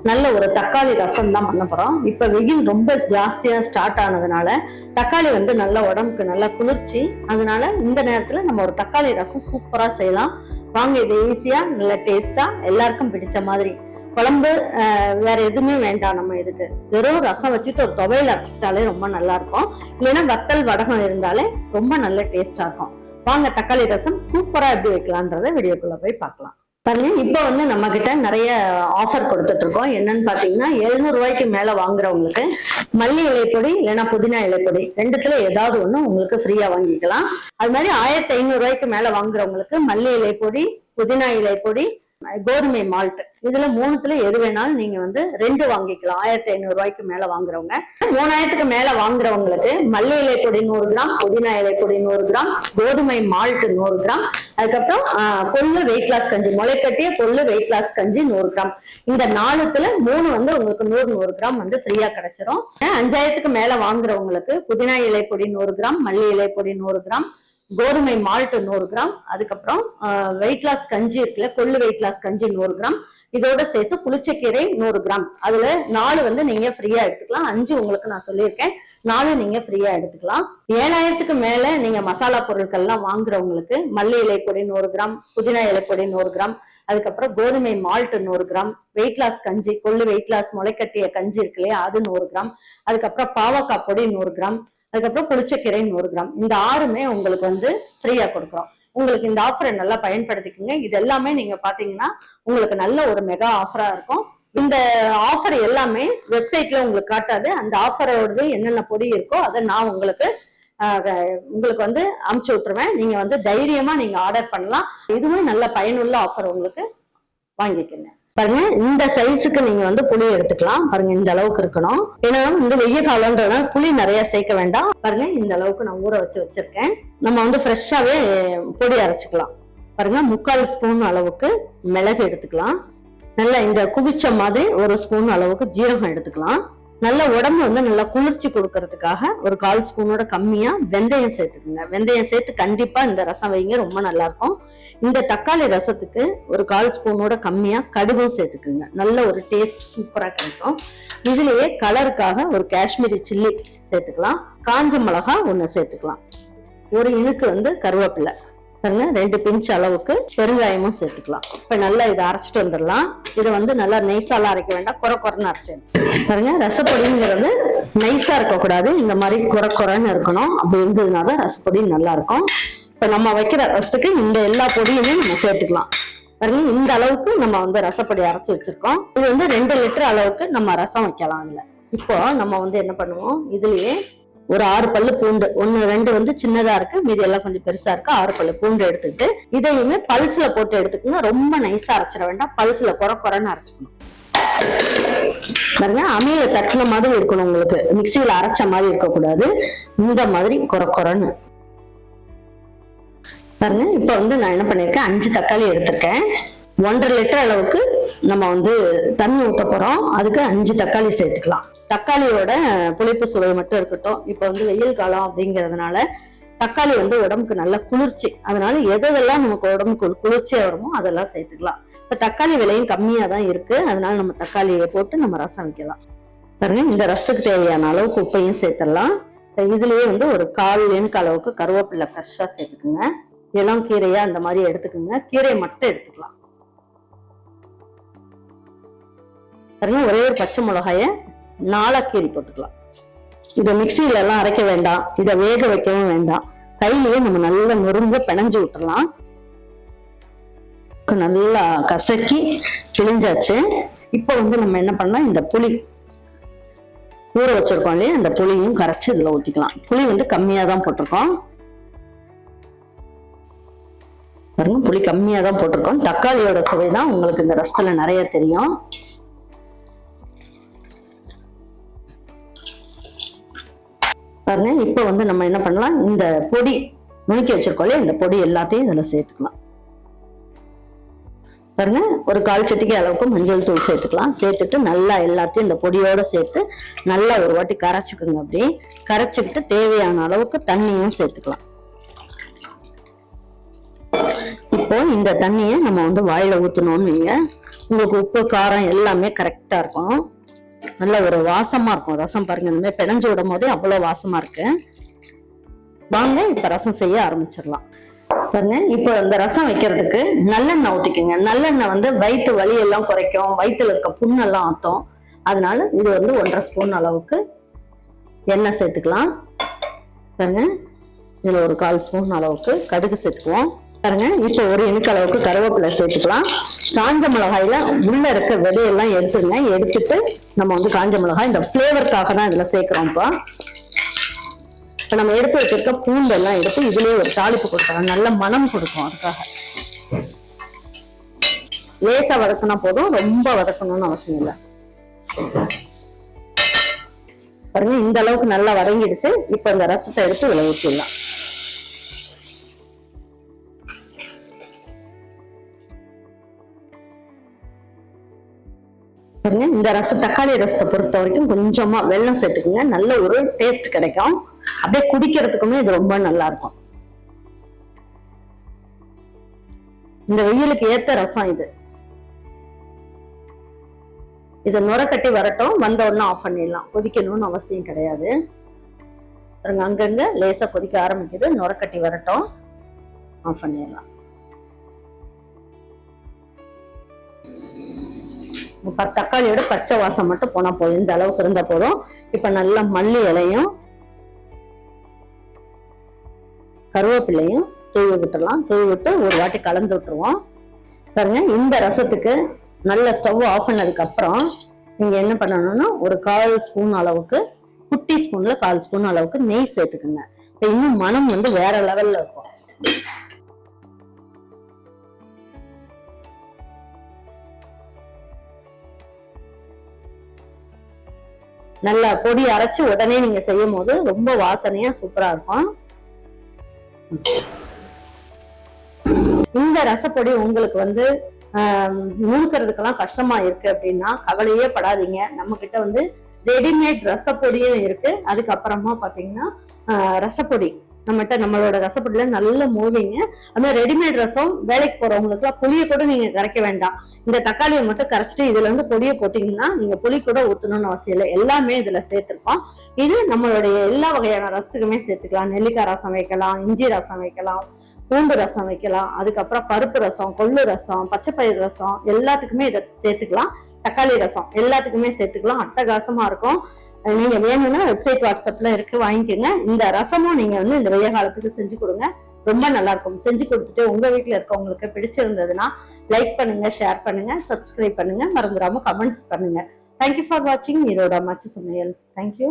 நல்ல ஒரு தக்காளி ரசம் தான் பண்ண போறோம். இப்ப வெயில் ரொம்ப ஜாஸ்தியா ஸ்டார்ட் ஆனதுனால தக்காளி வந்து நல்ல உடம்புக்கு நல்ல குளிர்ச்சி. அதனால இந்த நேரத்துல நம்ம ஒரு தக்காளி ரசம் சூப்பரா செய்யலாம். வாங்க, இது ஈஸியா நல்ல டேஸ்டா எல்லாருக்கும் பிடிச்ச மாதிரி. குழம்பு வேற எதுவுமே வேண்டாம். நம்ம இதுக்கு வெறும் ரசம் வச்சுட்டு ஒரு துவையல் அரைச்சிட்டாலே ரொம்ப நல்லா இருக்கும். இல்லைன்னா வத்தல் வடகம் இருந்தாலே ரொம்ப நல்ல டேஸ்டா இருக்கும். வாங்க, தக்காளி ரசம் சூப்பரா எப்படி வைக்கலான்றத வீடியோக்குள்ள போய் பார்க்கலாம். பாருங்க, இப்ப வந்து நம்ம கிட்ட நிறைய ஆஃபர் கொடுத்துட்டு இருக்கோம். என்னன்னு பாத்தீங்கன்னா, 700 ரூபாய்க்கு மேல வாங்குறவங்களுக்கு மல்லி இலைப்பொடி இல்லைன்னா புதினா இலைப்பொடி ரெண்டுத்துல ஏதாவது ஒண்ணு உங்களுக்கு ஃப்ரீயா வாங்கிக்கலாம். அது மாதிரி 1500 ரூபாய்க்கு மேல வாங்குறவங்களுக்கு மல்லி இலைப்பொடி, புதினா இலைப்பொடி, கோதுமை மால்ட் இதுல 3த்துல எது வேணாலும் நீங்க வந்து 2 வாங்கிக்கலாம். 1500 ரூபாய்க்கு மேல வாங்குறவங்க. 3000க்கு மேல வாங்குறவங்களுக்கு மல்லி இலைப்பொடி 100 கிராம், புதினா இலைப்பொடி 100 கிராம், கோதுமை மால்ட் 100 கிராம், அதுக்கப்புறம் கொள்ளு வெயிட் லாஸ் கஞ்சி, முளைக்கட்டிய கொள்ளு வெயிட் லாஸ் கஞ்சி 100 கிராம். இந்த 4த்துல 3 வந்து உங்களுக்கு 100 கிராம் வந்து ஃப்ரீயா கிடைச்சிரும். 5000க்கு மேல வாங்குறவங்களுக்கு புதினா இலைப்பொடி 100 கிராம், மல்லி இலைப்பொடி 100 கிராம், கோதுமை மால்ட் 100 கிராம், அதுக்கப்புறம் வெயிட் லாஸ் கஞ்சி இருக்குல்ல, கொள்ளு வெயிட் லாஸ் கஞ்சி 100 கிராம், இதோட சேர்த்து புளிச்சக்கீரை 100 கிராம். அதுல 4 வந்து நீங்க ஃப்ரீயா எடுத்துக்கலாம். 5 உங்களுக்கு நான் சொல்லியிருக்கேன், 4 நீங்க ஃப்ரீயா எடுத்துக்கலாம். 7000க்கு மேல நீங்க மசாலா பொருட்கள்லாம் வாங்குறவங்களுக்கு மல்லி இலைப்பொடி 100 கிராம், புதினா இலைப்பொடி 100 கிராம், அதுக்கப்புறம் கோதுமை மால்ட் 100 கிராம், வெயிட் லாஸ் கஞ்சி கொள்ளு வெயிட் லாஸ் முளைக்கட்டிய கஞ்சி இருக்கு இல்லையா, அது 100 கிராம், அதுக்கப்புறம் பாவக்காய் பொடி 100 கிராம், அதுக்கப்புறம் புளிச்சக்கீரை 100 கிராம். இந்த 6மே உங்களுக்கு வந்து ஃப்ரீயா கொடுக்குறோம். உங்களுக்கு இந்த ஆஃபரை நல்லா பயன்படுத்திக்கோங்க. இது எல்லாமே நீங்க பாத்தீங்கன்னா உங்களுக்கு நல்ல ஒரு மெகா ஆஃபரா இருக்கும். இந்த ஆஃபர் எல்லாமே வெப்சைட்ல உங்களுக்கு காட்டாது. அந்த ஆஃபரோட என்னென்ன பொடி இருக்கோ அதை நான் உங்களுக்கு வந்து அமுச்சு விட்டுருவேன். நீங்க வந்து தைரியமா நீங்க ஆர்டர் பண்ணலாம். இதுவும் நல்ல பயனுள்ள ஆஃபர், உங்களுக்கு வாங்கிக்கங்க. பாருங்க, இந்த சைஸுக்கு நீங்க வந்து புளி எடுத்துக்கலாம். பாருங்க, இந்த அளவுக்கு இருக்கணும். ஏன்னா இந்த வெய்ய காலம்ன்றதுனால புளி நிறைய சேர்க்க வேண்டாம். பாருங்க, இந்த அளவுக்கு நான் ஊற வச்சிருக்கேன். நம்ம வந்து ஃப்ரெஷ்ஷாவே பொடி அரைச்சுக்கலாம். பாருங்க, 3/4 ஸ்பூன் அளவுக்கு மிளகு எடுத்துக்கலாம். நல்லா இந்த குவிச்ச மாதிரி 1 ஸ்பூன் அளவுக்கு ஜீரகம் எடுத்துக்கலாம். நல்ல உடம்பு வந்து நல்லா குளிர்ச்சி கொடுக்கறதுக்காக ஒரு 1/4 ஸ்பூனோட கம்மியா வெந்தயம் சேர்த்துக்குங்க. வெந்தயம் சேர்த்து கண்டிப்பா இந்த ரசம் வைங்க, ரொம்ப நல்லா இருக்கும். இந்த தக்காளி ரசத்துக்கு ஒரு 1/4 ஸ்பூனோட கம்மியா கடுகும் சேர்த்துக்குங்க. நல்ல ஒரு டேஸ்ட் சூப்பரா கிடைக்கும். இதுலயே கலருக்காக ஒரு காஷ்மீரி சில்லி சேர்த்துக்கலாம். காஞ்ச மிளகா 1 சேர்த்துக்கலாம். ஒரு இனுக்கு வந்து கருவேப்பிலை, 2 பிஞ்ச் அளவுக்கு பெருங்காயமும் சேர்த்துக்கலாம். இப்ப நல்லா இதை அரைச்சிட்டு வந்துடலாம். இதை வந்து நல்லா நைஸாலாம் அரைக்க வேண்டாம், குறைன்னு அரைச்சு பாருங்க. ரசப்பொடிங்கிறது நைஸா இருக்கக்கூடாது, இந்த மாதிரி குறைன்னு இருக்கணும். அப்படி இருந்ததுனால ரசப்பொடி நல்லா இருக்கும். இப்ப நம்ம வைக்கிற ரசத்துக்கு இந்த எல்லா பொடியுமே நம்ம சேர்த்துக்கலாம். பாருங்க, இந்த அளவுக்கு நம்ம வந்து ரசப்பொடி அரைச்சு வச்சிருக்கோம். இது வந்து 2 லிட்டர் அளவுக்கு நம்ம ரசம் வைக்கலாம். அதுல இப்போ நம்ம வந்து என்ன பண்ணுவோம், இதுலயே ஒரு 6 பல்லு பூண்டு, 1 2 வந்து சின்னதா இருக்கு, மீதி எல்லாம் கொஞ்சம் பெருசா இருக்கு. 6 பல்லு பூண்டு எடுத்துக்கிட்டு இதையுமே பல்ஸ்ல போட்டு எடுத்துக்கணும். ரொம்ப நைஸா அரைச்சிட வேண்டாம், பல்ஸ்ல குறைன்னு அரைச்சுக்கணும். பாருங்க, அம்மியில தட்டின மாதிரி இருக்கணும், உங்களுக்கு மிக்சியில அரைச்ச மாதிரி இருக்கக்கூடாது. இந்த மாதிரி குறைன்னு பாருங்க. இப்ப வந்து நான் என்ன பண்ணிருக்கேன், 5 தக்காளி எடுத்திருக்கேன். 1.5 லிட்டர் அளவுக்கு நம்ம வந்து தண்ணி ஊத்த போறோம். அதுக்கு 5 தக்காளி சேர்த்துக்கலாம். தக்காளியோட புளிப்பு சுவை மட்டும் இருக்கட்டும். இப்ப வந்து வெயில் காலம் அப்படிங்கிறதுனால தக்காளி வந்து உடம்புக்கு நல்ல குளிர்ச்சி. அதனால எதெல்லாம் நமக்கு உடம்புக்கு குளிர்ச்சியா வருமோ அதெல்லாம் சேர்த்துக்கலாம். இப்ப தக்காளி விலையும் கம்மியா தான் இருக்கு, அதனால நம்ம தக்காளியை போட்டு நம்ம ரசம் வைக்கலாம். பாருங்க, இந்த ரசத்துக்கு தேவையான அளவுக்கு உப்பையும் சேர்த்துடலாம். இதுலயே வந்து ஒரு 1/4 இனுக்கு அளவுக்கு கருவேப்பிலை ஃப்ரெஷ்ஷா சேர்த்துக்குங்க. இளம் கீரையா அந்த மாதிரி எடுத்துக்குங்க. கீரையை மட்டும் எடுத்துக்கலாம். பாருங்க, ஒரே ஒரு பச்சை மிளகாய 4 கீரி போட்டுக்கலாம். இதை மிக்சியில எல்லாம் அரைக்க வேண்டாம், இதை வேக வைக்கவும் வேண்டாம். கையிலேயே நம்ம நல்லா நொறுங்க பிணைஞ்சு விட்டுறலாம். நல்லா கசக்கி பிழிஞ்சாச்சு. இப்ப வந்து நம்ம என்ன பண்ணலாம், இந்த புளி ஊற வச்சிருக்கோம் இல்லையா, அந்த புளியும் கரைச்சு இதுல ஊத்திக்கலாம். புளி வந்து கம்மியா தான் போட்டிருக்கோம். பாருங்க, புளி கம்மியா தான் போட்டிருக்கோம். தக்காளியோட சுவைதான் உங்களுக்கு இந்த ரசத்துல நிறைய தெரியும். பாருங்க, இப்ப வந்து நம்ம என்ன பண்ணலாம், இந்த பொடி நுணுக்கி வச்சிருக்கோம், இந்த பொடி எல்லாத்தையும் இதுல சேர்த்துக்கலாம். பாருங்க, ஒரு 1/4 சட்டிக்கு அளவுக்கு மஞ்சள் தூள் சேர்த்துக்கலாம். சேர்த்துட்டு நல்லா எல்லாத்தையும் இந்த பொடியோட சேர்த்து நல்லா ஒரு வாட்டி கரைச்சிக்குங்க. அப்படி கரைச்சிக்கிட்டு தேவையான அளவுக்கு தண்ணியும் சேர்த்துக்கலாம். இப்போ இந்த தண்ணியை நம்ம வந்து வாயில ஊத்தணும்னு வைங்க, உங்களுக்கு உப்பு காரம் எல்லாமே கரெக்டா இருக்கும். நல்ல ஒரு வாசமா இருக்கும் ரசம். பாருங்க, இந்த மாதிரி பிணைஞ்சு விடும் போதே அவ்வளவு வாசமா இருக்கு. வாங்க இப்ப ரசம் செய்ய ஆரம்பிச்சிடலாம். பாருங்க, இப்போ இந்த ரசம் வைக்கிறதுக்கு நல்லெண்ணெய் ஊத்திக்கோங்க. நல்லெண்ணெய் வந்து வயிற்று வலி எல்லாம் குறைக்கும், வயிற்றுல இருக்க புண்ணெல்லாம் ஆத்தும். அதனால இது வந்து 1.5 ஸ்பூன் அளவுக்கு எண்ணெய் சேர்த்துக்கலாம். பாருங்க, இதுல ஒரு 1/4 ஸ்பூன் அளவுக்கு கடுகு சேர்த்துக்குவோம். பாருங்க, இப்போ ஒரு இனுக்கு அளவுக்கு கருவேப்பிலை சேர்த்துக்கலாம். காஞ்ச மிளகாயில உள்ள இருக்க விதையெல்லாம் எடுத்துருங்க. எடுத்துட்டு நம்ம வந்து காஞ்ச மிளகாய் இந்த ஃபிளேவருக்காக தான் இதுல சேர்க்கிறோம். இப்போ நம்ம எடுத்து வச்சிருக்க பூண்டு எல்லாம் எடுத்து இதுலயே ஒரு தாளிப்பு கொடுத்தாங்க, நல்ல மனம் கொடுக்கும். அதுக்காக லேசா வதக்கினா போதும், ரொம்ப வதக்கணும்னு அவசியம் இல்லை. பாருங்க, இந்த அளவுக்கு நல்லா வதங்கிடுச்சு. இப்ப இந்த ரசத்தை எடுத்து இதுல ஊற்றிடலாம். பாருங்க, இந்த தக்காளி ரசத்தை பொறுத்த வரைக்கும் கொஞ்சமா வெல்லம் சேர்த்துக்குங்க, நல்ல ஒரு டேஸ்ட் கிடைக்கும். அப்படியே குடிக்கிறதுக்குமே இது ரொம்ப நல்லா இருக்கும். இந்த வெயிலுக்கு ஏத்த ரசம் இது. இதை நுர கட்டி வரட்டும், வந்த உடனே ஆஃப் பண்ணிடலாம். கொதிக்கணும்னு அவசியம் கிடையாது. அங்கங்க லேசா கொதிக்க ஆரம்பிக்குது, நுர கட்டி வரட்டும், ஆஃப் பண்ணிடலாம். தக்காளியோட பச்சை வாசம் மட்டும் போனா போதும், இந்த அளவுக்கு இருந்தா போதும். இப்ப நல்லா மல்லி இலையும் கருவேப்பிலையும் தூவி விட்டுலாம். தூவி விட்டு ஒரு வாட்டி கலந்து விட்டுருவோம். பாருங்க, இந்த ரசத்துக்கு நல்ல ஸ்டவ் ஆஃப் பண்ணதுக்கு அப்புறம் நீங்க என்ன பண்ணணும்னா ஒரு 1/4 ஸ்பூன் அளவுக்கு, குட்டி ஸ்பூன்ல 1/4 ஸ்பூன் அளவுக்கு நெய் சேர்த்துக்குங்க. இன்னும் மனம் வந்து வேற லெவல்ல இருக்கும். நல்லா பொடி அரைச்சு உடனே நீங்க செய்யும் போது ரொம்ப வாசனையா சூப்பரா இருக்கும். இந்த ரசப்பொடி உங்களுக்கு வந்து நுணுக்கிறதுக்கெல்லாம் கஷ்டமா இருக்கு அப்படின்னா கவலையே படாதீங்க. நம்ம கிட்ட வந்து ரெடிமேட் ரசப்பொடியும் இருக்கு. அதுக்கப்புறமா பாத்தீங்கன்னா ரசப்பொடி நம்மளோட ரசப்பொடியில நல்ல மூவிங்க. அந்த ரெடிமேட் ரசம் வேலைக்கு போறவங்களுக்கு எல்லாம் புளிய கூட நீங்க கரைக்க வேண்டாம். இந்த தக்காளியை மட்டும் கரைச்சிட்டு இதுல இருந்து பொடியை போட்டீங்கன்னா நீங்க புளி கூட ஊத்தணும்னு அவசியம் இல்லை. எல்லாமே இதுல சேர்த்திருக்கோம். இது நம்மளுடைய எல்லா வகையான ரசத்துக்குமே சேர்த்துக்கலாம். நெல்லிக்காய் ரசம் வைக்கலாம், இஞ்சி ரசம் வைக்கலாம், பூண்டு ரசம் வைக்கலாம், அதுக்கப்புறம் பருப்பு ரசம், கொள்ளு ரசம், பச்சைப்பயிர் ரசம் எல்லாத்துக்குமே இதை சேர்த்துக்கலாம். தக்காளி ரசம் எல்லாத்துக்குமே சேர்த்துக்கலாம். அட்டகாசமா இருக்கும். நீங்க வேணும்னா வெப்சைட் வாட்ஸ்அப்ல இருக்கு, வாங்கிக்கோங்க. இந்த ரசமும் நீங்க வந்து இந்த வெய்ய காலத்துக்கு செஞ்சு கொடுங்க, ரொம்ப நல்லா இருக்கும். செஞ்சு கொடுத்துட்டு உங்க வீட்டுல இருக்கவங்களுக்கு பிடிச்சிருந்ததுன்னா லைக் பண்ணுங்க, ஷேர் பண்ணுங்க, சப்ஸ்கிரைப் பண்ணுங்க, மறந்துடாம கமெண்ட்ஸ் பண்ணுங்க. தேங்க்யூ ஃபார் வாட்சிங் ஈரோடு அம்மாச்சி சமையல். தேங்க்யூ.